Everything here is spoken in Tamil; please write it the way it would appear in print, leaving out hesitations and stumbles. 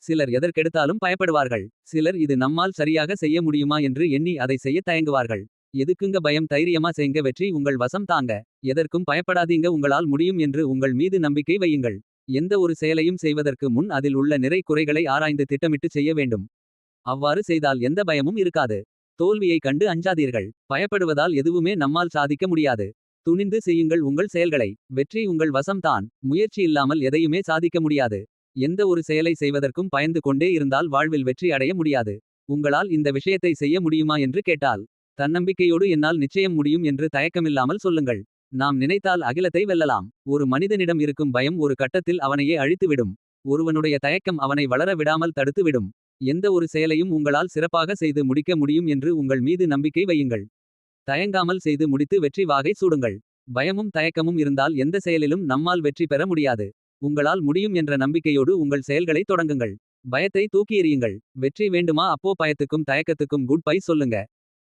சிலர் எதற்கெடுத்தாலும் பயப்படுவார்கள். சிலர் இது நம்மால் சரியாக செய்ய முடியுமா என்று எண்ணி அதை செய்ய தயங்குவார்கள். எதுக்குங்க பயம், தைரியமா செய்ங்க, வெற்றி உங்கள் வசம் தாங்க. எதற்கும் பயப்படாதீங்க, உங்களால் முடியும் என்று உங்கள் மீது நம்பிக்கை வையுங்கள். எந்த ஒரு செயலையும் செய்வதற்கு முன் அதில் உள்ள நிறை குறைகளை ஆராய்ந்து திட்டமிட்டு செய்ய வேண்டும். அவ்வாறு செய்தால் எந்த பயமும் இருக்காது. தோல்வியை கண்டு அஞ்சாதீர்கள். பயப்படுவதால் எதுவுமே நம்மால் சாதிக்க முடியாது. துணிந்து செய்யுங்கள் உங்கள் செயல்களை. வெற்றி உங்கள் வசம்தான். முயற்சி இல்லாமல் எதையுமே சாதிக்க முடியாது. எந்த ஒரு செயலை செய்வதற்கும் பயந்து கொண்டே இருந்தால் வாழ்வில் வெற்றி அடைய முடியாது. உங்களால் இந்த விஷயத்தை செய்ய முடியுமா என்று கேட்டால் தன்னம்பிக்கையோடு என்னால் நிச்சயம் முடியும் என்று தயக்கமில்லாமல் சொல்லுங்கள். நாம் நினைத்தால் அகிலத்தை வெல்லலாம். ஒரு மனிதனிடம் இருக்கும் பயம் ஒரு கட்டத்தில் அவனையே அழித்துவிடும். ஒருவனுடைய தயக்கம் அவனை வளர விடாமல் தடுத்து விடும். எந்த ஒரு செயலையும் உங்களால் சிறப்பாக செய்து முடிக்க முடியும் என்று உங்கள் மீது நம்பிக்கை வையுங்கள். தயங்காமல் செய்து முடித்து வெற்றி வாகை சூடுங்கள். பயமும் தயக்கமும் இருந்தால் எந்த செயலிலும் நம்மால் வெற்றி பெற முடியாது. உங்களால் முடியும் என்ற நம்பிக்கையோடு உங்கள் செயல்களை தொடங்குங்கள். பயத்தை தூக்கி எறியுங்கள். வெற்றி வேண்டுமா, அப்போ பயத்துக்கும் தயக்கத்துக்கும் குட் பை சொல்லுங்க.